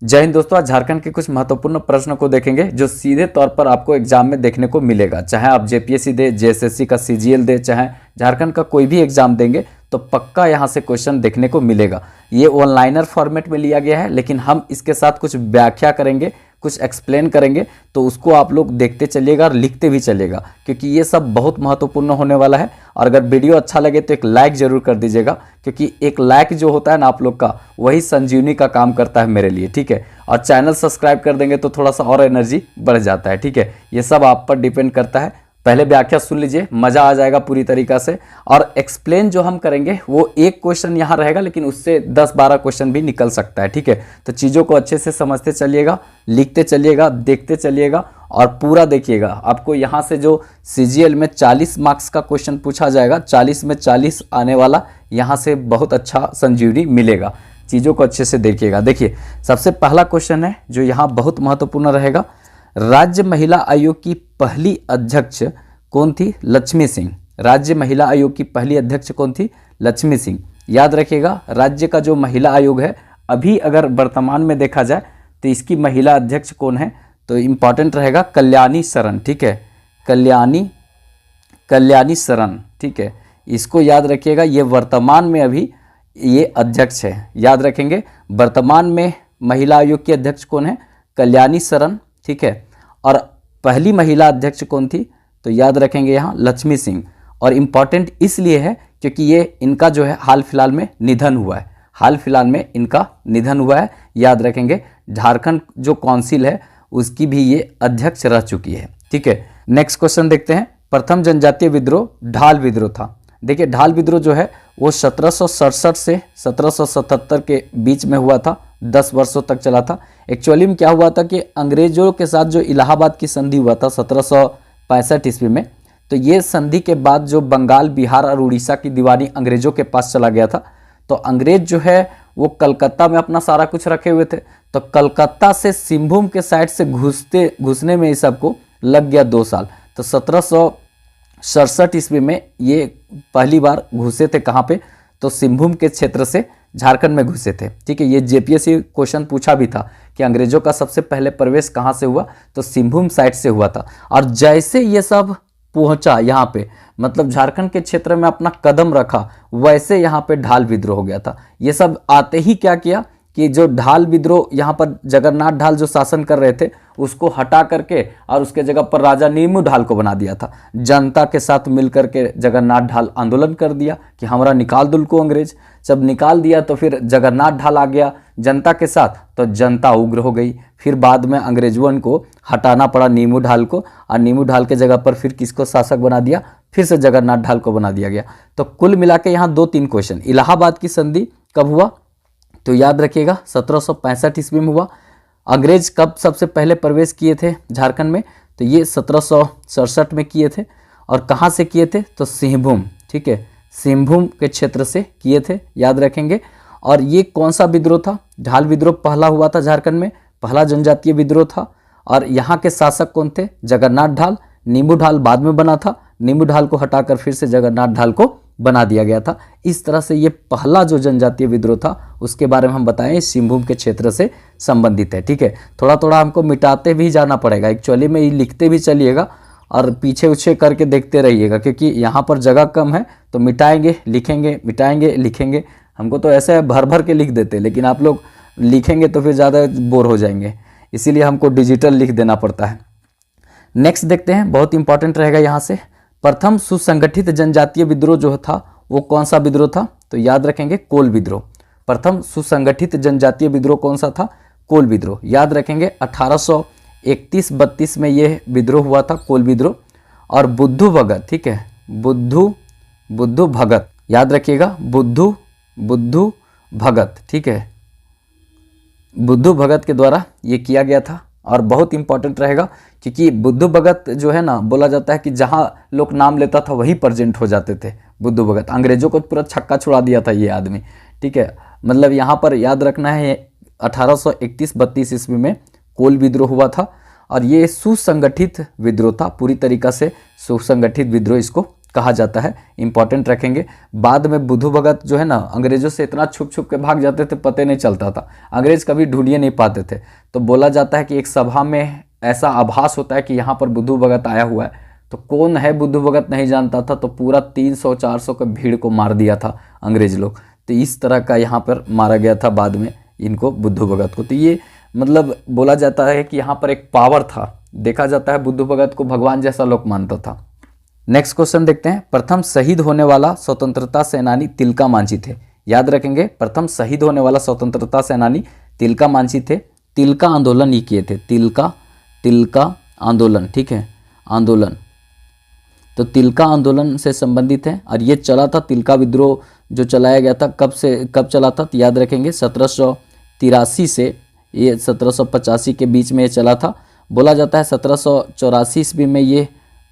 जय हिंद दोस्तों। आज झारखंड के कुछ महत्वपूर्ण प्रश्नों को देखेंगे जो सीधे तौर पर आपको एग्जाम में देखने को मिलेगा। चाहे आप जेपीएससी दे, जेएसएससी का सीजीएल दे, चाहे झारखंड का कोई भी एग्जाम देंगे तो पक्का यहाँ से क्वेश्चन देखने को मिलेगा। ये ऑनलाइनर फॉर्मेट में लिया गया है, लेकिन हम इसके साथ कुछ व्याख्या करेंगे, कुछ एक्सप्लेन करेंगे, तो उसको आप लोग देखते चलिएगा और लिखते भी चलिएगा, क्योंकि ये सब बहुत महत्वपूर्ण होने वाला है। और अगर वीडियो अच्छा लगे तो एक लाइक जरूर कर दीजिएगा, क्योंकि एक लाइक जो होता है ना आप लोग का, वही संजीवनी का काम करता है मेरे लिए, ठीक है। और चैनल सब्सक्राइब कर देंगे तो थोड़ा सा और एनर्जी बढ़ जाता है, ठीक है। ये सब आप पर डिपेंड करता है। पहले व्याख्या सुन लीजिए, मज़ा आ जाएगा पूरी तरीक़ा से। और एक्सप्लेन जो हम करेंगे वो एक क्वेश्चन यहाँ रहेगा, लेकिन उससे 10-12 क्वेश्चन भी निकल सकता है, ठीक है। तो चीज़ों को अच्छे से समझते चलिएगा, लिखते चलिएगा, देखते चलिएगा और पूरा देखिएगा। आपको यहाँ से जो सीजीएल में 40 मार्क्स का क्वेश्चन पूछा जाएगा, 40 में 40 आने वाला, यहाँ से बहुत अच्छा संजीवनी मिलेगा। चीज़ों को अच्छे से देखिएगा। देखिए, सबसे पहला क्वेश्चन है जो यहाँ बहुत महत्वपूर्ण रहेगा। राज्य महिला आयोग की पहली अध्यक्ष कौन थी? लक्ष्मी सिंह। राज्य महिला आयोग की पहली अध्यक्ष कौन थी? लक्ष्मी सिंह। याद रखिएगा, राज्य का जो महिला आयोग है, अभी अगर वर्तमान में देखा जाए तो इसकी महिला अध्यक्ष कौन है, तो इम्पॉर्टेंट रहेगा कल्याणी शरण, ठीक है। कल्याणी शरण, ठीक है। इसको याद रखिएगा, ये वर्तमान में अभी ये अध्यक्ष है। याद रखेंगे, वर्तमान में महिला आयोग की अध्यक्ष कौन है? कल्याणी शरण, ठीक है। और पहली महिला अध्यक्ष कौन थी? तो याद रखेंगे यहाँ लक्ष्मी सिंह। और इम्पॉर्टेंट इसलिए है क्योंकि ये इनका जो है हाल फिलहाल में निधन हुआ है। हाल फिलहाल में इनका निधन हुआ है। याद रखेंगे, झारखंड जो काउंसिल है उसकी भी ये अध्यक्ष रह चुकी है, ठीक है। नेक्स्ट क्वेश्चन देखते हैं। प्रथम जनजातीय विद्रोह ढाल विद्रोह था। देखिए, ढाल विद्रोह जो है वो 1767 से 1777 के बीच में हुआ था, 10 वर्षों तक चला था। एक्चुअली में क्या हुआ था कि अंग्रेजों के साथ जो इलाहाबाद की संधि हुआ था 1765 ईस्वी में, तो ये संधि के बाद जो बंगाल, बिहार और उड़ीसा की दीवानी अंग्रेजों के पास चला गया था, तो अंग्रेज जो है वो कलकत्ता में अपना सारा कुछ रखे हुए थे। तो कलकत्ता से सिंहभूम के साइड से घुसने में इस सबको लग गया 2 साल। तो 1767 ईस्वी में ये पहली बार घुसे थे। कहाँ पे? तो सिंहभूम के क्षेत्र से झारखंड में घुसे थे, ठीक है। ये जेपीएससी क्वेश्चन पूछा भी था कि अंग्रेजों का सबसे पहले प्रवेश कहाँ से हुआ, तो सिंहभूम साइड से हुआ था। और जैसे ये सब पहुंचा यहाँ पे, मतलब झारखंड के क्षेत्र में अपना कदम रखा, वैसे यहाँ पे ढाल विद्रोह हो गया था। ये सब आते ही क्या किया कि जो ढाल विद्रोह यहाँ पर जगन्नाथ ढाल जो शासन कर रहे थे उसको हटा करके और उसके जगह पर राजा नीमू ढाल को बना दिया था। जनता के साथ मिलकर के जगन्नाथ ढाल आंदोलन कर दिया कि हमारा निकाल दुल को अंग्रेज। जब निकाल दिया तो फिर जगन्नाथ ढाल आ गया जनता के साथ, तो जनता उग्र हो गई। फिर बाद में अंग्रेजों को हटाना पड़ा नीमू ढाल को, और नीमू ढाल के जगह पर फिर किसको शासक बना दिया? फिर से जगन्नाथ ढाल को बना दिया गया। तो कुल मिला के यहाँ 2-3 क्वेश्चन। इलाहाबाद की संधि कब हुआ? तो याद रखिएगा 1765 ईस्वी में हुआ। अंग्रेज कब सबसे पहले प्रवेश किए थे झारखंड में? तो ये 1767 में किए थे। और कहाँ से किए थे? तो सिंहभूम, ठीक है, सिंहभूम के क्षेत्र से किए थे, याद रखेंगे। और ये कौन सा विद्रोह था? ढाल विद्रोह पहला हुआ था झारखंड में, पहला जनजातीय विद्रोह था। और यहाँ के शासक कौन थे? जगन्नाथ ढाल। नीमू ढाल बाद में बना था, नीमू ढाल को हटाकर फिर से जगन्नाथ ढाल को बना दिया गया था। इस तरह से ये पहला जो जनजातीय विद्रोह था उसके बारे में हम बताएं, सिंहभूम के क्षेत्र से संबंधित है, ठीक है। थोड़ा थोड़ा हमको मिटाते भी जाना पड़ेगा, एक्चुअली में ये लिखते भी चलिएगा और पीछे उछे करके देखते रहिएगा, क्योंकि यहाँ पर जगह कम है। तो मिटाएंगे लिखेंगे, मिटाएंगे लिखेंगे। हमको तो ऐसे भर भर के लिख देते, लेकिन आप लोग लिखेंगे तो फिर ज़्यादा बोर हो जाएंगे, इसीलिए हमको डिजिटल लिख देना पड़ता है। नेक्स्ट देखते हैं, बहुत इंपॉर्टेंट रहेगा यहाँ से। प्रथम सुसंगठित जनजातीय विद्रोह जो था वो कौन सा विद्रोह था? तो याद रखेंगे कोल विद्रोह। प्रथम सुसंगठित जनजातीय विद्रोह कौन सा था? कोल विद्रोह। याद रखेंगे 1831-32 में ये विद्रोह हुआ था, कोल विद्रोह। और बुद्धू भगत, ठीक है, बुद्धू भगत, याद रखिएगा, बुद्धू भगत, ठीक है, बुद्धू भगत के द्वारा ये किया गया था। और बहुत इंपॉर्टेंट रहेगा क्योंकि बुद्धू भगत जो है ना, बोला जाता है कि जहाँ लोग नाम लेता था वहीं प्रेजेंट हो जाते थे बुद्धू भगत। अंग्रेजों को पूरा छक्का छुड़ा दिया था ये आदमी, ठीक है। मतलब यहाँ पर याद रखना है 1831-32 ईस्वी में कोल विद्रोह हुआ था। और ये सुसंगठित विद्रोह था, पूरी तरीक़ा से सुसंगठित विद्रोह इसको कहा जाता है, इंपॉर्टेंट रखेंगे। बाद में बुद्धू भगत जो है ना अंग्रेजों से इतना छुप छुप के भाग जाते थे, पता नहीं चलता था, अंग्रेज कभी ढूंढ ही नहीं पाते थे। तो बोला जाता है कि एक सभा में ऐसा आभास होता है कि यहाँ पर बुद्धू भगत आया हुआ है, तो कौन है बुद्धू भगत नहीं जानता था, तो पूरा 300-400 के भीड़ को मार दिया था अंग्रेज लोग। तो इस तरह का यहाँ पर मारा गया था बाद में इनको, बुद्धू भगत को। तो ये मतलब बोला जाता है कि यहाँ पर एक पावर था, देखा जाता है बुद्धू भगत को भगवान जैसा लोग मानता था। नेक्स्ट क्वेश्चन देखते हैं, प्रथम शहीद होने वाला स्वतंत्रता सेनानी तिलका मांझी थे। याद रखेंगे, प्रथम शहीद होने वाला स्वतंत्रता सेनानी तिलका मांझी थे। तिलका आंदोलन ये किए थे, तिलका आंदोलन, ठीक है, आंदोलन। तो तिलका आंदोलन से संबंधित है और ये चला था, तिलका विद्रोह जो चलाया गया था कब चला था, तो याद रखेंगे 1783 से ये 1785 के बीच में ये चला था। बोला जाता है 1784 ईस्वी में ये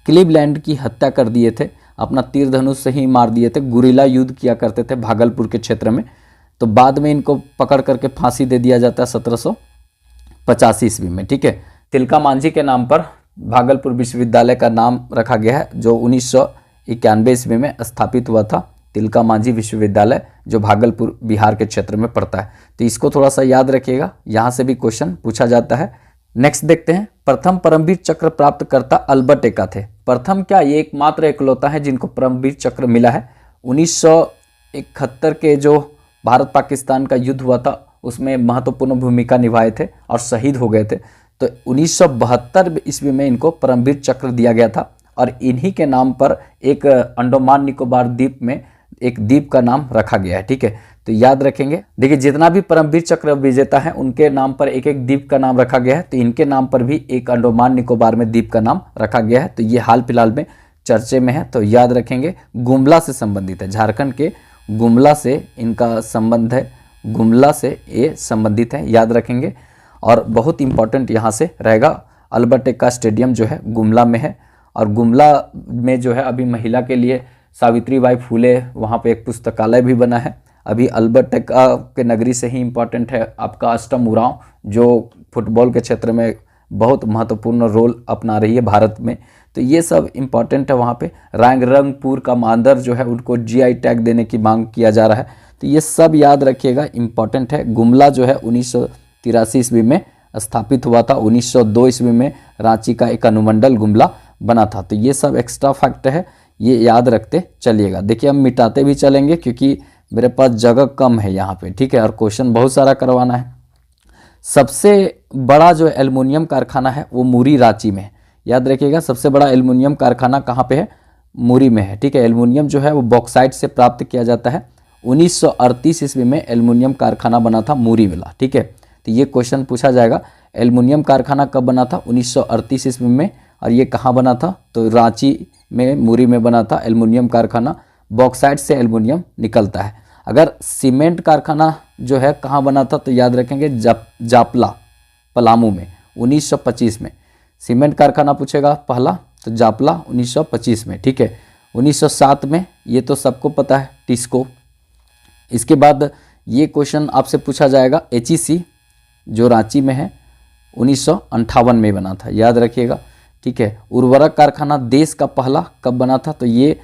क्लीवलैंड की हत्या कर दिए थे, अपना तीर धनुष से ही मार दिए थे, गुरिल्ला युद्ध किया करते थे भागलपुर के क्षेत्र में। तो बाद में इनको पकड़ करके फांसी दे दिया जाता है 1785 ईस्वी में, ठीक है। तिलका मांझी के नाम पर भागलपुर विश्वविद्यालय का नाम रखा गया है, जो 1991 ईस्वी में स्थापित हुआ था, तिलका मांझी विश्वविद्यालय, जो भागलपुर बिहार के क्षेत्र में पड़ता है। तो इसको थोड़ा सा याद रखिएगा, यहाँ से भी क्वेश्चन पूछा जाता है। नेक्स्ट देखते हैं, प्रथम परमवीर चक्र प्राप्त करता अल्बर्ट एक्का थे। प्रथम क्या, ये एकमात्र इकलौता है जिनको परमवीर चक्र मिला है। 1971 के जो भारत पाकिस्तान का युद्ध हुआ था उसमें महत्वपूर्ण भूमिका निभाए थे और शहीद हो गए थे। तो 1972 ईस्वी में इनको परमवीर चक्र दिया गया था और इन्हीं के नाम पर एक अंडमान निकोबार द्वीप में एक द्वीप का नाम रखा गया है, ठीक है। तो याद रखेंगे, देखिए जितना भी परमवीर चक्र विजेता है उनके नाम पर एक एक द्वीप का नाम रखा गया है, तो इनके नाम पर भी एक अंडमान निकोबार में द्वीप का नाम रखा गया है। तो ये हाल फिलहाल में चर्चे में है, तो याद रखेंगे, गुमला से संबंधित है, झारखंड के गुमला से इनका संबंध है, गुमला से ये संबंधित है, याद रखेंगे। और बहुत इंपॉर्टेंट यहाँ से रहेगा, अल्बर्ट एक्का स्टेडियम जो है गुमला में है, और गुमला में जो है अभी महिला के लिए सावित्रीबाई फुले वहाँ पे एक पुस्तकालय भी बना है। अभी अल्बर्ट एक्का के नगरी से ही इम्पॉर्टेंट है आपका अष्टम उरांव, जो फुटबॉल के क्षेत्र में बहुत महत्वपूर्ण रोल अपना रही है भारत में। तो ये सब इम्पॉर्टेंट है वहाँ पे। रायरंगपुर का मांदर जो है उनको GI टैग देने की मांग किया जा रहा है, तो ये सब याद रखिएगा, इम्पॉर्टेंट है। गुमला जो है 1983 ईस्वी में स्थापित हुआ था, 1902 ईस्वी में रांची का एक अनुमंडल गुमला बना था। तो ये सब एक्स्ट्रा फैक्ट है, ये याद रखते चलिएगा। देखिए हम मिटाते भी चलेंगे क्योंकि मेरे पास जगह कम है यहाँ पे, ठीक है, और क्वेश्चन बहुत सारा करवाना है। सबसे बड़ा जो एल्युमिनियम कारखाना है वो मुरी रांची में है, याद रखिएगा। सबसे बड़ा एल्युमिनियम कारखाना कहाँ पे है, मुरी में है, ठीक है। एल्युमिनियम जो है वो बॉक्साइट से प्राप्त किया जाता है। 1938 ईस्वी में एल्युमिनियम कारखाना बना था मुरी वाला, ठीक है। तो ये क्वेश्चन पूछा जाएगा, एल्युमिनियम कारखाना कब बना था, 1938 ईस्वी में, और ये कहाँ बना था, तो रांची में मुरी में बना था एल्युमिनियम कारखाना। बॉक्साइट से एल्युमिनियम निकलता है। अगर सीमेंट कारखाना जो है कहाँ बना था, तो याद रखेंगे जापला पलामू में 1925 में। सीमेंट कारखाना पूछेगा पहला, तो जापला 1925 में, ठीक है। 1907 में ये तो सबको पता है, टिस्को। इसके बाद ये क्वेश्चन आपसे पूछा जाएगा, HEC जो रांची में है 1958 में बना था, याद रखिएगा, ठीक है। उर्वरक कारखाना देश का पहला कब बना था, तो ये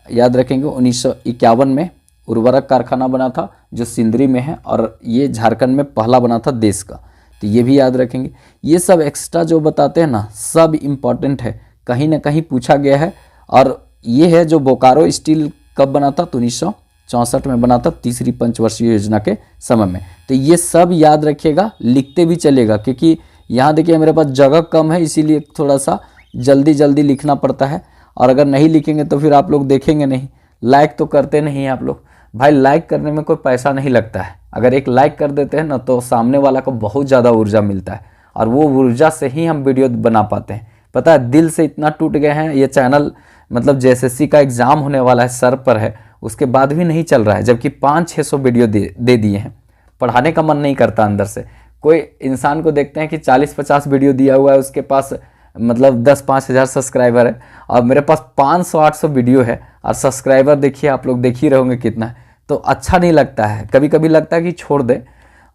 याद रखेंगे 1951 में उर्वरक कारखाना बना था जो सिंदरी में है, और ये झारखंड में पहला बना था देश का, तो ये भी याद रखेंगे। ये सब एक्स्ट्रा जो बताते हैं ना, सब इम्पॉर्टेंट है, कहीं ना कहीं पूछा गया है। और ये है जो बोकारो स्टील कब बना था, तो 1964 में बना था, तीसरी पंचवर्षीय योजना के समय में। तो ये सब याद रखिएगा, लिखते भी चलेगा, क्योंकि यहाँ देखिए मेरे पास जगह कम है, इसीलिए थोड़ा सा जल्दी जल्दी लिखना पड़ता है। और अगर नहीं लिखेंगे तो फिर आप लोग देखेंगे नहीं, लाइक तो करते नहीं हैं आप लोग। भाई लाइक करने में कोई पैसा नहीं लगता है, अगर एक लाइक कर देते हैं ना तो सामने वाला को बहुत ज़्यादा ऊर्जा मिलता है, और वो ऊर्जा से ही हम वीडियो बना पाते हैं। पता है, दिल से इतना टूट गए हैं, ये चैनल मतलब JSSC का एग्ज़ाम होने वाला है, सर पर है, उसके बाद भी नहीं चल रहा है, जबकि 500-600 वीडियो दे दिए हैं। पढ़ाने का मन नहीं करता अंदर से। कोई इंसान को देखते हैं कि 40-50 वीडियो दिया हुआ है, उसके पास मतलब 10-5 हज़ार सब्सक्राइबर है, और मेरे पास 500-800 वीडियो है, और सब्सक्राइबर देखिए आप लोग देख ही रहोगे कितना है। तो अच्छा नहीं लगता है, कभी कभी लगता है कि छोड़ दे।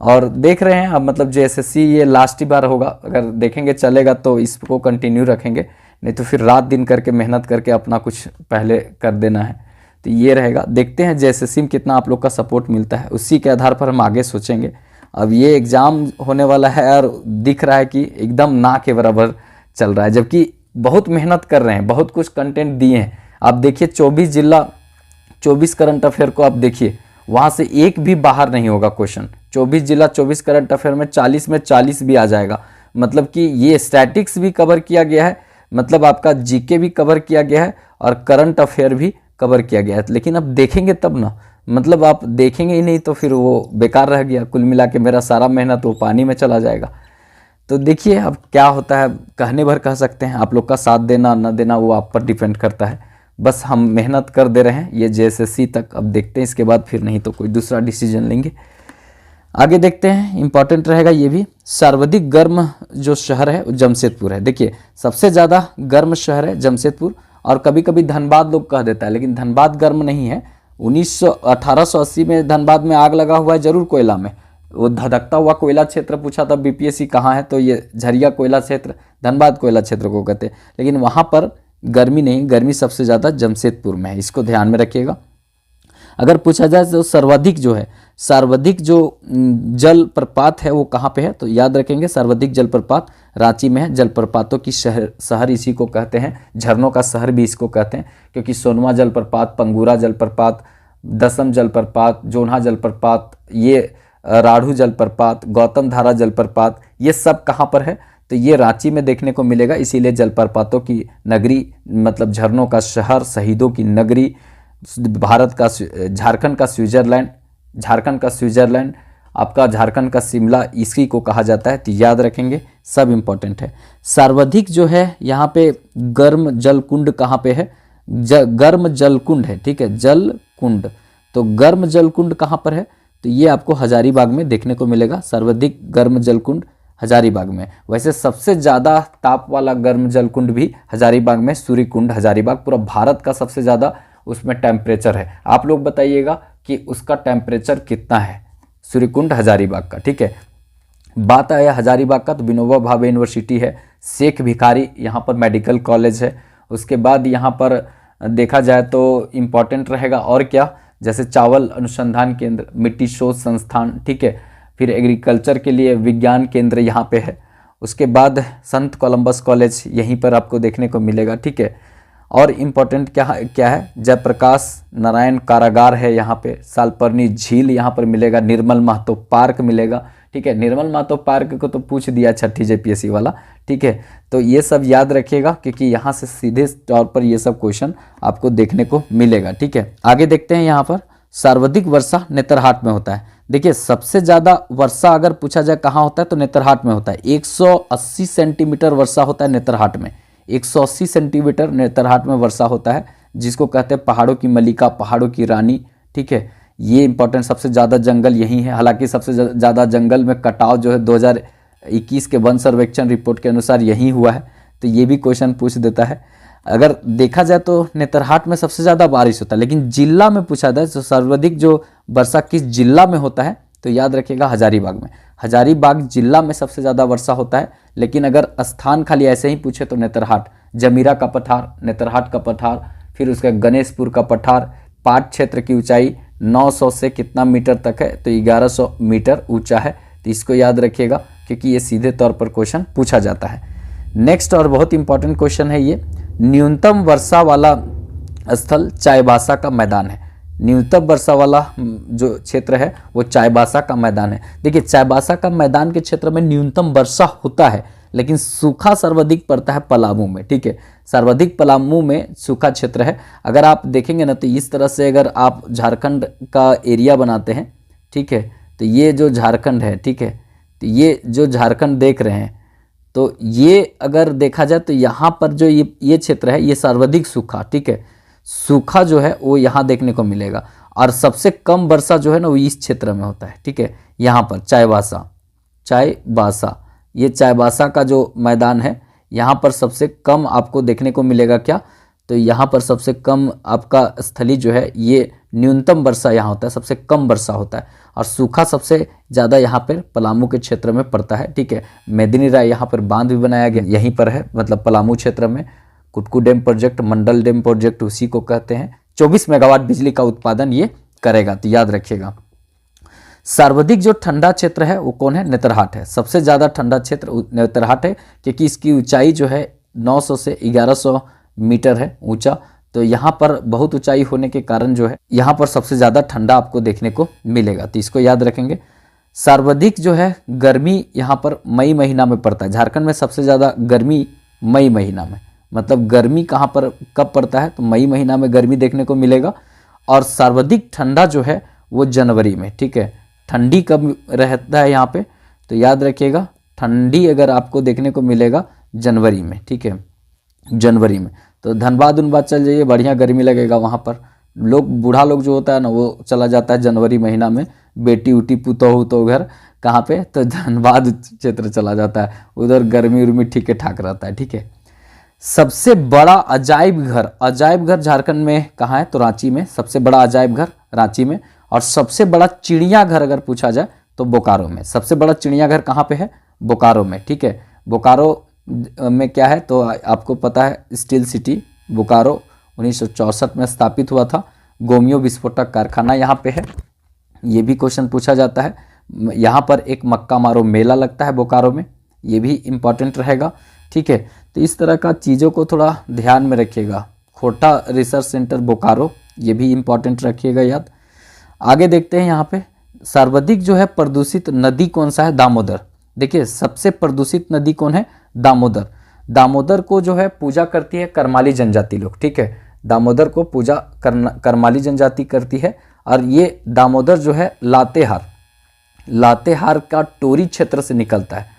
और देख रहे हैं अब मतलब JSSC ये लास्ट ही बार होगा, अगर देखेंगे चलेगा तो इसको कंटिन्यू रखेंगे, नहीं तो फिर रात दिन करके मेहनत करके अपना कुछ पहले कर देना है। तो ये रहेगा, देखते हैं जेएसएससी में कितना आप लोग का सपोर्ट मिलता है, उसी के आधार पर हम आगे सोचेंगे। अब ये एग्ज़ाम होने वाला है और दिख रहा है कि एकदम ना के बराबर चल रहा है, जबकि बहुत मेहनत कर रहे हैं, बहुत कुछ कंटेंट दिए हैं। आप देखिए 24 जिला 24 करंट अफेयर को आप देखिए, वहाँ से एक भी बाहर नहीं होगा क्वेश्चन। 24 जिला 24 करंट अफेयर में 40 में 40 भी आ जाएगा। मतलब कि ये स्टैटिक्स भी कवर किया गया है, मतलब आपका जीके भी कवर किया गया है और करंट अफेयर भी कवर किया गया है। लेकिन अब देखेंगे तब ना, मतलब आप देखेंगे ही नहीं तो फिर वो बेकार रह गया, कुल मिला के मेरा सारा मेहनत वो पानी में चला जाएगा। तो देखिए अब क्या होता है, कहने भर कह सकते हैं, आप लोग का साथ देना न देना वो आप पर डिपेंड करता है। बस हम मेहनत कर दे रहे हैं ये जेएसएससी तक, अब देखते हैं इसके बाद फिर नहीं तो कोई दूसरा डिसीजन लेंगे। आगे देखते हैं, इंपॉर्टेंट रहेगा ये भी। सर्वाधिक गर्म जो शहर है वो जमशेदपुर है। देखिए सबसे ज़्यादा गर्म शहर है जमशेदपुर, और कभी कभी धनबाद लोग कह देता है, लेकिन धनबाद गर्म नहीं है। 1880 में धनबाद में आग लगा हुआ है जरूर कोयला में, वो धधकता हुआ कोयला क्षेत्र पूछा था बीपीएससी कहाँ है, तो ये झरिया कोयला क्षेत्र धनबाद कोयला क्षेत्र को कहते हैं। लेकिन वहाँ पर गर्मी नहीं, गर्मी सबसे ज़्यादा जमशेदपुर में है, इसको ध्यान में रखिएगा। अगर पूछा जाए तो सर्वाधिक जो जलप्रपात है वो कहाँ पे है, तो याद रखेंगे सर्वाधिक जलप्रपात रांची में है। जलप्रपातों की शहर इसी को कहते हैं, झरनों का शहर भी इसको कहते हैं, क्योंकि सोनवा जलप्रपात, पंगूरा जलप्रपात, दसम जलप्रपात, जोन्हा जलप्रपात, ये राढ़ू जलप्रपात, गौतम धारा जलप्रपात, ये सब कहाँ पर है, तो ये रांची में देखने को मिलेगा। इसीलिए जलप्रपातों की नगरी, मतलब झरनों का शहर, शहीदों की नगरी, भारत का झारखंड का स्विट्जरलैंड, आपका झारखंड का शिमला, इसी को कहा जाता है। तो याद रखेंगे, सब इम्पोर्टेंट है। सर्वाधिक जो है यहाँ पे गर्म जल कुंड कहाँ पे है, गर्म जल कुंड है, ठीक है, जल कुंड। तो गर्म जल कुंड कहाँ पर है, तो ये आपको हजारीबाग में देखने को मिलेगा। सर्वाधिक गर्म जल कुंड हजारीबाग में। वैसे सबसे ज़्यादा ताप वाला गर्म जल कुंड भी हजारीबाग में, सूर्य कुंड हजारीबाग, पूरा भारत का सबसे ज़्यादा उसमें टेम्परेचर है। आप लोग बताइएगा कि उसका टेम्परेचर कितना है सूर्य कुंड हजारीबाग का, ठीक है। बात आया हजारीबाग का, तो विनोबा भावे यूनिवर्सिटी है, शेख भिखारी यहाँ पर मेडिकल कॉलेज है। उसके बाद यहाँ पर देखा जाए तो इम्पॉर्टेंट रहेगा और क्या, जैसे चावल अनुसंधान केंद्र, मिट्टी शोध संस्थान, ठीक है। फिर एग्रीकल्चर के लिए विज्ञान केंद्र यहाँ पे है। उसके बाद संत कोलंबस कॉलेज यहीं पर आपको देखने को मिलेगा, ठीक है। और इम्पोर्टेंट क्या है, जयप्रकाश नारायण कारागार है यहाँ पे, सालपर्नी झील यहाँ पर मिलेगा, निर्मल महतो पार्क मिलेगा, ठीक है। निर्मल महतो पार्क को तो पूछ दिया छठी जेपीएससी वाला, ठीक है। तो ये सब याद रखिएगा, क्योंकि यहाँ से सीधे तौर पर ये सब क्वेश्चन आपको देखने को मिलेगा, ठीक है। आगे देखते हैं, यहाँ पर सर्वाधिक वर्षा नेतरहाट में होता है। देखिए सबसे ज़्यादा वर्षा अगर पूछा जाए कहाँ होता है, तो नेतरहाट में होता है। 180 सेंटीमीटर वर्षा होता है नेतरहाट में, 180 सेंटीमीटर नेतरहाट में वर्षा होता है, जिसको कहते हैं पहाड़ों की मलिका, पहाड़ों की रानी, ठीक है। ये इंपॉर्टेंट, सबसे ज़्यादा जंगल यही है। हालांकि सबसे ज़्यादा जंगल में कटाव जो है 2021 के वन सर्वेक्षण रिपोर्ट के अनुसार यही हुआ है। तो ये भी क्वेश्चन पूछ देता है। अगर देखा जाए तो नेतरहाट में सबसे ज़्यादा बारिश होता है, लेकिन जिला में पूछा जाए तो सर्वाधिक जो वर्षा किस जिला में होता है, तो याद रखिएगा हजारीबाग में। हजारीबाग जिला में सबसे ज़्यादा वर्षा होता है। लेकिन अगर स्थान खाली ऐसे ही पूछे तो नेतरहाट, जमीरा का पठार, नेतरहाट का पठार, फिर उसका गणेशपुर का पठार। पाट क्षेत्र की ऊंचाई 900 से कितना मीटर तक है, तो 1100 मीटर ऊंचा है। तो इसको याद रखिएगा, क्योंकि ये सीधे तौर पर क्वेश्चन पूछा जाता है। नेक्स्ट और बहुत इंपॉर्टेंट क्वेश्चन है ये, न्यूनतम वर्षा वाला स्थल चाईबासा का मैदान है। न्यूनतम वर्षा वाला जो क्षेत्र है वो चाईबासा का मैदान है। देखिए चाईबासा का मैदान के क्षेत्र में न्यूनतम वर्षा होता है, लेकिन सूखा सर्वाधिक पड़ता है पलामू में, ठीक है। सर्वाधिक पलामू में सूखा क्षेत्र है। अगर आप देखेंगे ना, तो इस तरह से अगर आप झारखंड का एरिया बनाते हैं, ठीक है, तो ये जो झारखंड है, ठीक है, तो ये जो झारखंड देख रहे हैं, तो ये अगर देखा जाए तो यहाँ पर जो ये क्षेत्र है ये सर्वाधिक सूखा, ठीक है। सूखा जो है वो यहाँ देखने को मिलेगा, और सबसे कम वर्षा जो है ना वो इस क्षेत्र में होता है, ठीक है। यहाँ पर चाईबासा, ये चाईबासा का जो मैदान है, यहाँ पर सबसे कम आपको देखने को मिलेगा क्या, तो यहाँ पर सबसे कम आपका स्थली जो है ये न्यूनतम वर्षा यहाँ होता है, सबसे कम वर्षा होता है। और सूखा सबसे ज़्यादा यहाँ पर पलामू के क्षेत्र में पड़ता है, ठीक है। मेदिनी राय यहाँ पर बांध भी बनाया गया, यहीं पर है, मतलब पलामू क्षेत्र में। कुटकू डैम प्रोजेक्ट, मंडल डैम प्रोजेक्ट उसी को कहते हैं। 24 मेगावाट बिजली का उत्पादन ये करेगा, तो याद रखिएगा। सर्वाधिक जो ठंडा क्षेत्र है वो कौन है? नेतरहाट है। सबसे ज़्यादा ठंडा क्षेत्र नेतरहाट है, क्योंकि इसकी ऊंचाई जो है 900 से 1100 मीटर है ऊंचा। तो यहाँ पर बहुत ऊंचाई होने के कारण जो है यहाँ पर सबसे ज़्यादा ठंडा आपको देखने को मिलेगा, तो इसको याद रखेंगे। सर्वाधिक जो है गर्मी यहाँ पर मई महीना में पड़ता है। झारखंड में सबसे ज़्यादा गर्मी मई महीना में, मतलब गर्मी कहाँ पर कब पड़ता है? तो मई महीना में गर्मी देखने को मिलेगा। और सर्वाधिक ठंडा जो है वो जनवरी में, ठीक है। ठंडी कब रहता है यहाँ पे? तो याद रखिएगा, ठंडी अगर आपको देखने को मिलेगा जनवरी में, ठीक है, जनवरी में। तो धनबाद उनबाद चल जाइए, बढ़िया गर्मी लगेगा वहाँ पर। लोग, बूढ़ा लोग जो होता है ना, वो चला जाता है जनवरी महीना में, बेटी उटी पुतोहू तो घर कहाँ पे? तो धनबाद क्षेत्र चला जाता है, उधर गर्मी उर्मी ठीक ठाक रहता है, ठीक है। सबसे बड़ा अजायब घर झारखंड में कहाँ है? तो रांची में। सबसे बड़ा अजायब घर रांची में। और सबसे बड़ा चिड़ियाघर अगर पूछा जाए तो बोकारो में। सबसे बड़ा चिड़ियाघर कहाँ पे है? बोकारो में, ठीक है। बोकारो में क्या है? तो आपको पता है, स्टील सिटी बोकारो 1964 में स्थापित हुआ था। गोमियो विस्फोटक कारखाना यहाँ पे है, ये भी क्वेश्चन पूछा जाता है। यहाँ पर एक मक्का मारो मेला लगता है बोकारो में, ये भी इम्पॉर्टेंट रहेगा, ठीक है। तो इस तरह का चीज़ों को थोड़ा ध्यान में रखिएगा। खोटा रिसर्च सेंटर बोकारो, ये भी इम्पॉर्टेंट रखिएगा याद। आगे देखते हैं यहाँ पे, सर्वाधिक जो है प्रदूषित नदी कौन सा है? दामोदर। देखिए, सबसे प्रदूषित नदी कौन है? दामोदर। दामोदर को जो है पूजा करती है करमाली जनजाति लोग, ठीक है। दामोदर को पूजा करमाली जनजाति करती है। और ये दामोदर जो है लातेहार का टोरी क्षेत्र से निकलता है।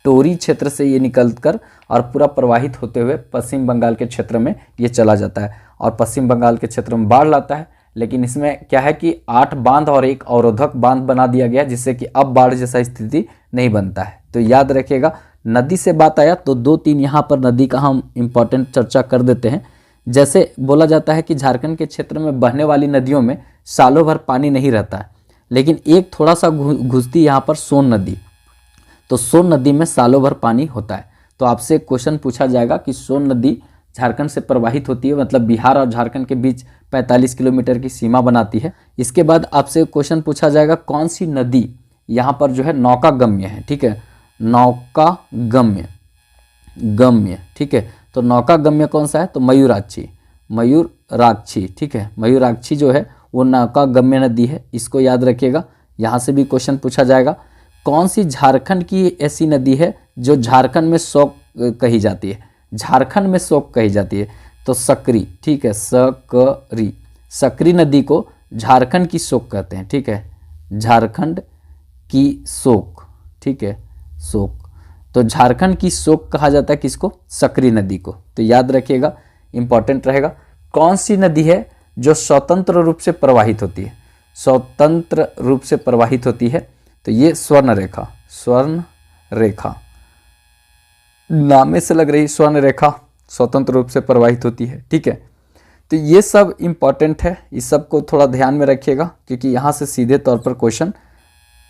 टोरी क्षेत्र से ये निकलकर और पूरा प्रवाहित होते हुए पश्चिम बंगाल के क्षेत्र में ये चला जाता है, और पश्चिम बंगाल के क्षेत्र में बाढ़ लाता है। लेकिन इसमें क्या है कि 8 बांध और एक अवरोधक बांध बना दिया गया, जिससे कि अब बाढ़ जैसा स्थिति नहीं बनता है। तो याद रखिएगा, नदी से बात आया तो 2-3 यहाँ पर नदी का हम इम्पोर्टेंट चर्चा कर देते हैं। जैसे बोला जाता है कि झारखंड के क्षेत्र में बहने वाली नदियों में सालों भर पानी नहीं रहता है, लेकिन एक थोड़ा सा घुसती यहाँ पर सोन नदी। तो सोन नदी में सालों भर पानी होता है। तो आपसे क्वेश्चन पूछा जाएगा कि सोन नदी झारखंड से प्रवाहित होती है, मतलब बिहार और झारखंड के बीच 45 किलोमीटर की सीमा बनाती है। इसके बाद आपसे क्वेश्चन पूछा जाएगा कौन सी नदी यहाँ पर जो है नौका गम्य है, ठीक है। नौका गम्य, ठीक है। तो नौका गम्य कौन सा है? तो मयूराक्षी, ठीक है। मयूराक्षी जो है वो नौका गम्य नदी है, इसको याद रखिएगा। यहाँ से भी क्वेश्चन पूछा जाएगा कौन सी झारखंड की ऐसी नदी है जो झारखंड में शोक कही जाती है? झारखंड में शोक कही जाती है तो सकरी, ठीक है। सकरी नदी को झारखंड की शोक कहते हैं, ठीक है। झारखंड की शोक, ठीक है, शोक। तो झारखंड की शोक कहा जाता है किसको? सकरी नदी को। तो याद रखिएगा, इंपॉर्टेंट रहेगा। कौन सी नदी है जो स्वतंत्र रूप से प्रवाहित होती है? स्वतंत्र रूप से प्रवाहित होती है तो ये स्वर्ण रेखा नामे से लग रही स्वर्ण रेखा स्वतंत्र रूप से प्रवाहित होती है, ठीक है। तो ये सब इम्पॉर्टेंट है, इस सब को थोड़ा ध्यान में रखिएगा, क्योंकि यहाँ से सीधे तौर पर क्वेश्चन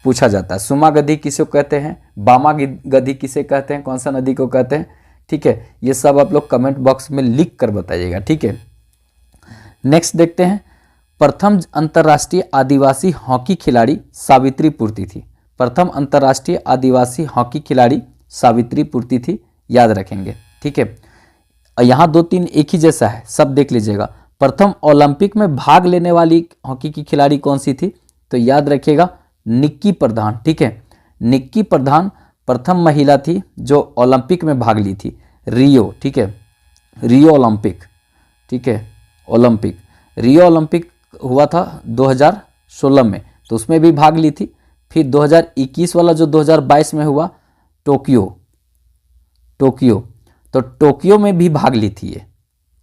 पूछा जाता है। सुमा गद्दी किसे कहते हैं? बामा गद्दी किसे कहते हैं? कौन सा नदी को कहते हैं? ठीक है, ये सब आप लोग कमेंट बॉक्स में लिख कर बताइएगा, ठीक है। नेक्स्ट देखते हैं, प्रथम अंतर्राष्ट्रीय आदिवासी हॉकी खिलाड़ी सावित्री पूर्ति थी। प्रथम अंतर्राष्ट्रीय आदिवासी हॉकी खिलाड़ी सावित्री पूर्ति थी, याद रखेंगे, ठीक है। यहाँ 2-3 एक ही जैसा है, सब देख लीजिएगा। प्रथम ओलंपिक में भाग लेने वाली हॉकी की खिलाड़ी कौन सी थी? तो याद रखिएगा निक्की प्रधान, ठीक है। निक्की प्रधान प्रथम महिला थी जो ओलंपिक में भाग ली थी, रियो, ठीक है। रियो ओलंपिक, ठीक है, ओलंपिक। रियो ओलंपिक हुआ था 2016 में, तो उसमें भी भाग ली थी। फिर 2021 वाला जो 2022 में हुआ टोक्यो, तो टोक्यो में भी भाग ली थी ये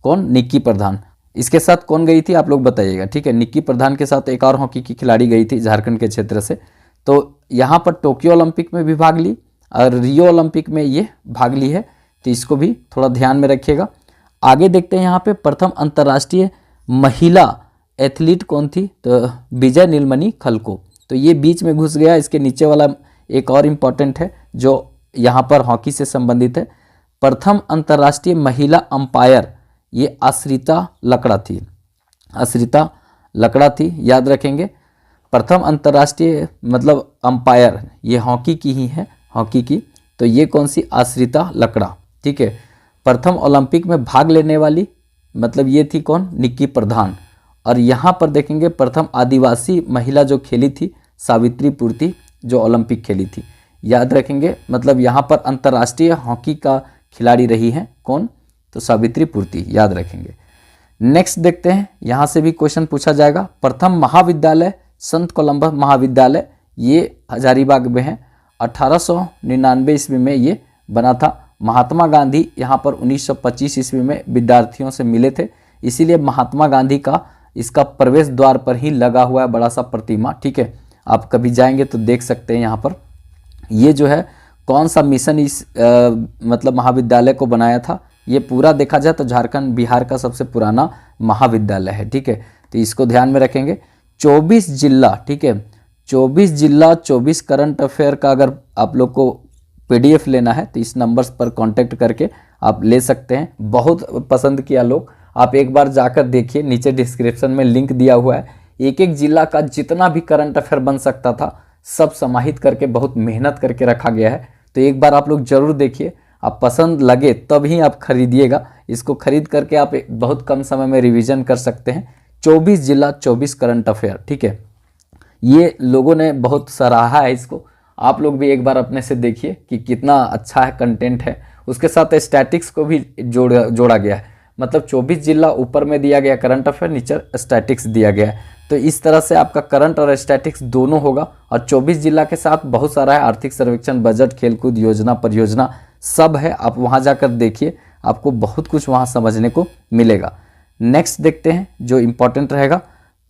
कौन? निक्की प्रधान। इसके साथ कौन गई थी आप लोग बताइएगा, ठीक है। निक्की प्रधान के साथ एक और हॉकी की खिलाड़ी गई थी झारखंड के क्षेत्र से। तो यहाँ पर टोक्यो ओलंपिक में भी भाग ली और रियो ओलंपिक में ये भाग ली है, तो इसको भी थोड़ा ध्यान में रखिएगा। आगे देखते हैं यहाँ पे प्रथम अंतर्राष्ट्रीय महिला एथलीट कौन थी? तो विजय नीलमणि खलको। तो ये बीच में घुस गया। इसके नीचे वाला एक और इम्पॉर्टेंट है जो यहाँ पर हॉकी से संबंधित है। प्रथम अंतर्राष्ट्रीय महिला अंपायर ये आश्रिता लकड़ा थी, आश्रिता लकड़ा थी, याद रखेंगे। प्रथम अंतर्राष्ट्रीय मतलब अंपायर ये हॉकी की ही है, हॉकी की, तो ये कौन सी, आश्रिता लकड़ा, ठीक है। प्रथम ओलंपिक में भाग लेने वाली मतलब ये थी कौन, निक्की प्रधान। और यहाँ पर देखेंगे प्रथम आदिवासी महिला जो खेली थी सावित्री पूर्ति, जो ओलंपिक खेली थी, याद रखेंगे। मतलब यहाँ पर अंतर्राष्ट्रीय हॉकी का खिलाड़ी रही है कौन, तो सावित्री पूर्ति, याद रखेंगे। नेक्स्ट देखते हैं, यहाँ से भी क्वेश्चन पूछा जाएगा। प्रथम महाविद्यालय संत कोलंबस महाविद्यालय ये हजारीबाग में है, 1899 ईस्वी में ये बना था। महात्मा गांधी यहाँ पर 1925 ईस्वी में विद्यार्थियों से मिले थे, इसीलिए महात्मा गांधी का इसका प्रवेश द्वार पर ही लगा हुआ है बड़ा सा प्रतिमा, ठीक है। आप कभी जाएंगे तो देख सकते हैं यहाँ पर। ये जो है कौन सा मिशन इस मतलब महाविद्यालय को बनाया था, ये पूरा देखा जाए तो झारखंड बिहार का सबसे पुराना महाविद्यालय है, ठीक है। तो इसको ध्यान में रखेंगे। 24 जिला, ठीक है, 24 जिला 24 करंट अफेयर का अगर आप लोग को PDF लेना है तो इस नंबर्स पर कांटेक्ट करके आप ले सकते हैं। बहुत पसंद किया लोग, आप एक बार जाकर देखिए, नीचे डिस्क्रिप्शन में लिंक दिया हुआ है। एक एक जिला का जितना भी करंट अफेयर बन सकता था सब समाहित करके बहुत मेहनत करके रखा गया है। तो एक बार आप लोग जरूर देखिए, आप पसंद लगे तब ही आप खरीदिएगा। इसको खरीद करके आप बहुत कम समय में रिवीजन कर सकते हैं। 24 जिला 24 करंट अफेयर, ठीक है। ये लोगों ने बहुत सराहा है इसको, आप लोग भी एक बार अपने से देखिए कि कितना अच्छा है कंटेंट है। उसके साथ स्टैटिक्स को भी जोड़ा गया है, मतलब 24 जिला ऊपर में दिया गया करंट अफेयर, नीचे स्टैटिक्स दिया गया है। तो इस तरह से आपका करंट और स्टैटिक्स दोनों होगा। और 24 जिला के साथ बहुत सारा है, आर्थिक सर्वेक्षण, बजट, खेलकूद योजना, परियोजना सब है। आप वहाँ जाकर देखिए, आपको बहुत कुछ वहाँ समझने को मिलेगा। नेक्स्ट देखते हैं जो इम्पोर्टेंट रहेगा,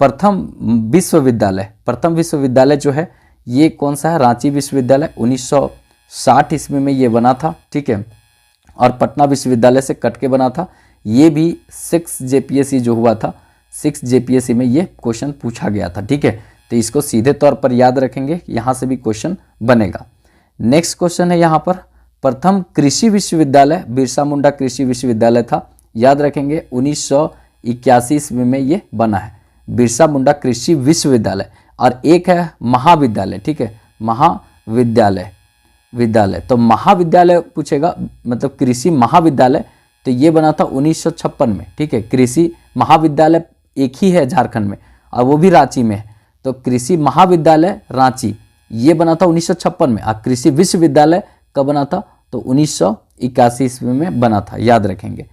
प्रथम विश्वविद्यालय। प्रथम विश्वविद्यालय जो है ये कौन सा है, रांची विश्वविद्यालय, 1960 ईस्वी में ये बना था, ठीक है। और पटना विश्वविद्यालय से कट के बना था। ये भी 6 JPSC जो हुआ था, 6 JPSC में ये क्वेश्चन पूछा गया था, ठीक है। तो इसको सीधे तौर पर याद रखेंगे, यहाँ से भी क्वेश्चन बनेगा। नेक्स्ट क्वेश्चन है यहाँ पर, प्रथम कृषि विश्वविद्यालय बिरसा मुंडा कृषि विश्वविद्यालय था, याद रखेंगे। 1981 ईस्वी में ये बना है, बिरसा मुंडा कृषि विश्वविद्यालय। और एक है महाविद्यालय, ठीक है, महाविद्यालय, विद्यालय। तो महाविद्यालय पूछेगा, मतलब कृषि महाविद्यालय, तो ये बना था 1956 में, ठीक है। कृषि महाविद्यालय एक ही है झारखंड में और वो भी रांची में है। तो कृषि महाविद्यालय रांची ये बना था 1956 में। और कृषि विश्वविद्यालय कब बना था, तो 1981 ईस्वी में बना था, याद रखेंगे।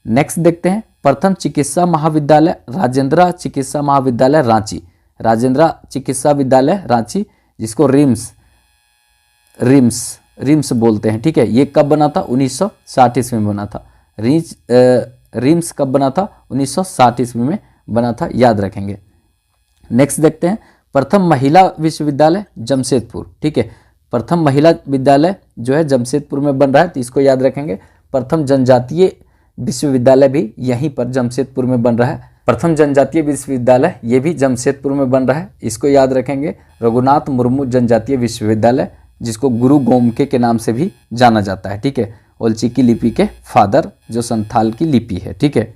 नेक्स्ट देखते हैं, प्रथम चिकित्सा महाविद्यालय राजेंद्र चिकित्सा महाविद्यालय रांची, राजेंद्र चिकित्सा विद्यालय रांची, जिसको रिम्स बोलते हैं, ठीक है। ये कब बना था, 1960 ईस्वी में बना था। रिम्स कब बना था, 1960 ईस्वी में बना था, याद रखेंगे। नेक्स्ट देखते हैं, प्रथम महिला विश्वविद्यालय जमशेदपुर, ठीक है। प्रथम महिला विद्यालय जो है जमशेदपुर में बन रहा है, तो इसको याद रखेंगे। प्रथम जनजातीय विश्वविद्यालय भी यहीं पर जमशेदपुर में बन रहा है, प्रथम जनजातीय विश्वविद्यालय ये भी जमशेदपुर में बन रहा है, इसको याद रखेंगे। रघुनाथ मुर्मू जनजातीय विश्वविद्यालय, जिसको गुरु गोमके के नाम से भी जाना जाता है, ठीक है। ओलचिकी लिपि के फादर, जो संथाल की लिपि है, ठीक है।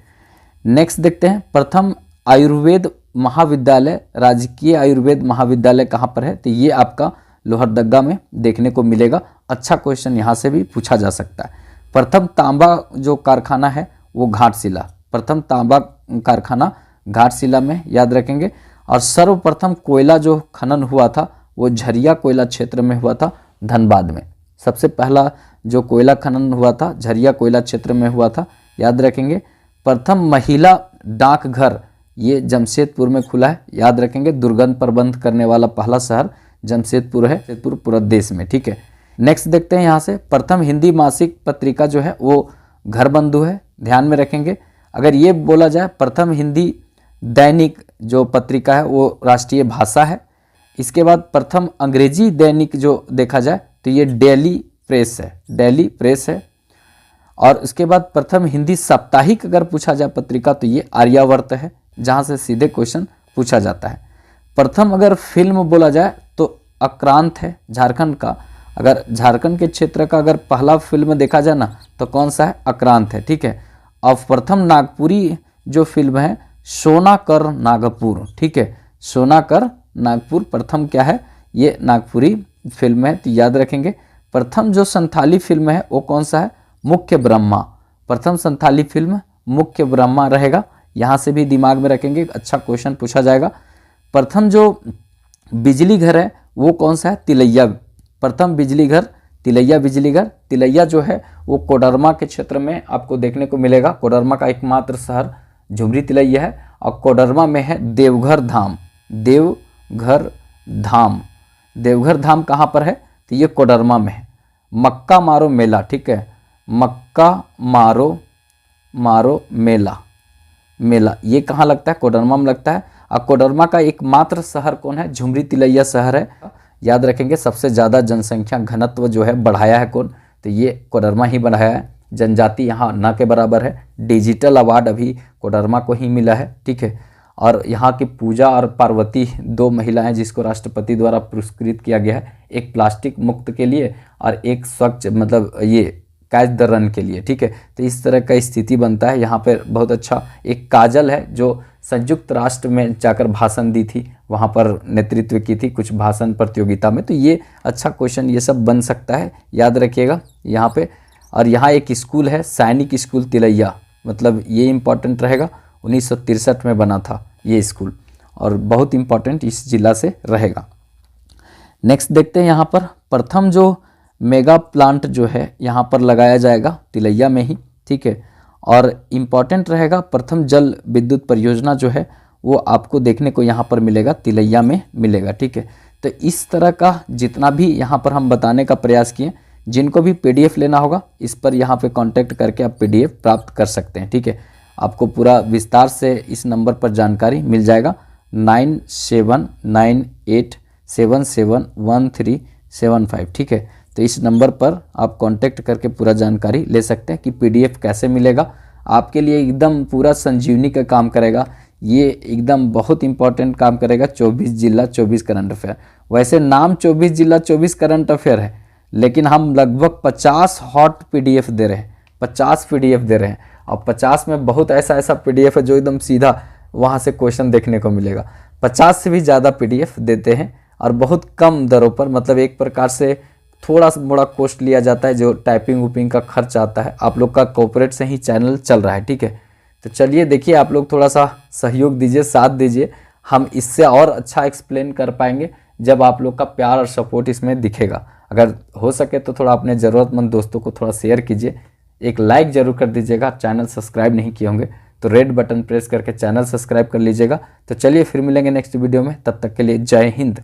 नेक्स्ट देखते हैं, प्रथम आयुर्वेद महाविद्यालय, राजकीय आयुर्वेद महाविद्यालय कहाँ पर है, तो ये आपका लोहरदगा में देखने को मिलेगा। अच्छा क्वेश्चन यहाँ से भी पूछा जा सकता है। प्रथम तांबा जो कारखाना है वो घाटशिला, प्रथम तांबा कारखाना घाटशिला में, याद रखेंगे। और सर्वप्रथम कोयला जो खनन हुआ था वो झरिया कोयला क्षेत्र में हुआ था, धनबाद में। सबसे पहला जो कोयला खनन हुआ था झरिया कोयला क्षेत्र में हुआ था, याद रखेंगे। प्रथम महिला डाकघर ये जमशेदपुर में खुला है, याद रखेंगे। दुर्गंध प्रबंध करने वाला पहला शहर जमशेदपुर है, जमशेदपुर पूरा देश में, ठीक है। नेक्स्ट देखते हैं यहाँ से, प्रथम हिंदी मासिक पत्रिका जो है वो घर बंधु है, ध्यान में रखेंगे। अगर ये बोला जाए प्रथम हिंदी दैनिक जो पत्रिका है वो राष्ट्रीय भाषा है। इसके बाद प्रथम अंग्रेजी दैनिक जो देखा जाए तो ये डेली प्रेस है, डेली प्रेस है। और उसके बाद प्रथम हिंदी साप्ताहिक अगर पूछा जाए पत्रिका तो ये आर्यावर्त है, जहाँ से सीधे क्वेश्चन पूछा जाता है। प्रथम अगर फिल्म बोला जाए तो आक्रांत है झारखंड का, अगर झारखंड के क्षेत्र का अगर पहला फिल्म देखा जाए ना तो कौन सा है, आक्रांत है, ठीक है। और प्रथम नागपुरी जो फिल्म है सोना कर नागपुर, ठीक है, सोना कर नागपुर प्रथम क्या है, ये नागपुरी फिल्म है, तो याद रखेंगे। प्रथम जो संथाली फिल्म है वो कौन सा है, मुख्य ब्रह्मा, प्रथम संथाली फिल्म मुख्य ब्रह्मा रहेगा, यहाँ से भी दिमाग में रखेंगे, अच्छा क्वेश्चन पूछा जाएगा। प्रथम जो बिजली घर है वो कौन सा है, तिलैया, प्रथम बिजली घर तिलैया बिजली घर। तिलैया जो है वो कोडरमा के क्षेत्र में आपको देखने को मिलेगा, कोडरमा का एकमात्र शहर झुमरी तिलैया है। और कोडरमा में है देवघर धाम, देवघर धाम, देवघर धाम कहाँ पर है, तो ये कोडरमा में है। मक्का मारो मेला, ठीक है, मक्का मारो मेला, मेला ये कहाँ लगता है, कोडरमा में लगता है। और कोडरमा का एकमात्र शहर कौन है, झुमरी तिलैया शहर है, याद रखेंगे। सबसे ज़्यादा जनसंख्या घनत्व जो है बढ़ाया है कौन, तो ये कोडरमा ही बढ़ाया है। जनजाति यहाँ न के बराबर है। डिजिटल अवार्ड अभी कोडरमा को ही मिला है, ठीक है। और यहाँ की पूजा और पार्वती दो महिलाएं जिसको राष्ट्रपति द्वारा पुरस्कृत किया गया है, एक प्लास्टिक मुक्त के लिए और एक स्वच्छ मतलब ये कैच द रन के लिए, ठीक है। तो इस तरह का स्थिति बनता है यहाँ पर। बहुत अच्छा एक काजल है जो संयुक्त राष्ट्र में जाकर भाषण दी थी, वहाँ पर नेतृत्व की थी कुछ भाषण प्रतियोगिता में, तो ये अच्छा क्वेश्चन ये सब बन सकता है, याद रखिएगा यहाँ पे। और यहाँ एक स्कूल है सैनिक स्कूल तिलैया, मतलब ये इम्पॉर्टेंट रहेगा, 1963 में बना था ये स्कूल और बहुत इम्पॉर्टेंट इस जिला से रहेगा। नेक्स्ट देखते हैं यहाँ पर प्रथम जो मेगा प्लांट जो है यहाँ पर लगाया जाएगा तिलैया में ही, ठीक है। और इम्पॉर्टेंट रहेगा प्रथम जल विद्युत परियोजना जो है वो आपको देखने को यहाँ पर मिलेगा, तिलैया में मिलेगा, ठीक है। तो इस तरह का जितना भी यहाँ पर हम बताने का प्रयास किए, जिनको भी पीडीएफ लेना होगा इस पर यहाँ पे कांटेक्ट करके आप पीडीएफ प्राप्त कर सकते हैं, ठीक है। आपको पूरा विस्तार से इस नंबर पर जानकारी मिल जाएगा 9798771375, ठीक है। तो इस नंबर पर आप कांटेक्ट करके पूरा जानकारी ले सकते हैं कि पीडीएफ कैसे मिलेगा। आपके लिए एकदम पूरा संजीवनी का काम करेगा, ये एकदम बहुत इंपॉर्टेंट काम करेगा। 24 जिला 24 करंट अफेयर, वैसे नाम 24 जिला 24 करंट अफेयर है, लेकिन हम लगभग 50 हॉट पीडीएफ दे रहे हैं, 50 पीडीएफ दे रहे हैं। और 50 में बहुत ऐसा पीडीएफ है जो एकदम सीधा वहाँ से क्वेश्चन देखने को मिलेगा। 50 से भी ज़्यादा पीडीएफ देते हैं और बहुत कम दरों पर, मतलब एक प्रकार से थोड़ा सा बड़ा कॉस्ट लिया जाता है, जो टाइपिंग वूपिंग का खर्च आता है। आप लोग का कॉर्पोरेट से ही चैनल चल रहा है, ठीक है। तो चलिए देखिए, आप लोग थोड़ा सा सहयोग दीजिए, साथ दीजिए, हम इससे और अच्छा एक्सप्लेन कर पाएंगे जब आप लोग का प्यार और सपोर्ट इसमें दिखेगा। अगर हो सके तो थोड़ा अपने ज़रूरतमंद दोस्तों को थोड़ा शेयर कीजिए, एक लाइक ज़रूर कर दीजिएगा। चैनल सब्सक्राइब नहीं किए होंगे तो रेड बटन प्रेस करके चैनल सब्सक्राइब कर लीजिएगा। तो चलिए फिर मिलेंगे नेक्स्ट वीडियो में, तब तक के लिए जय हिंद।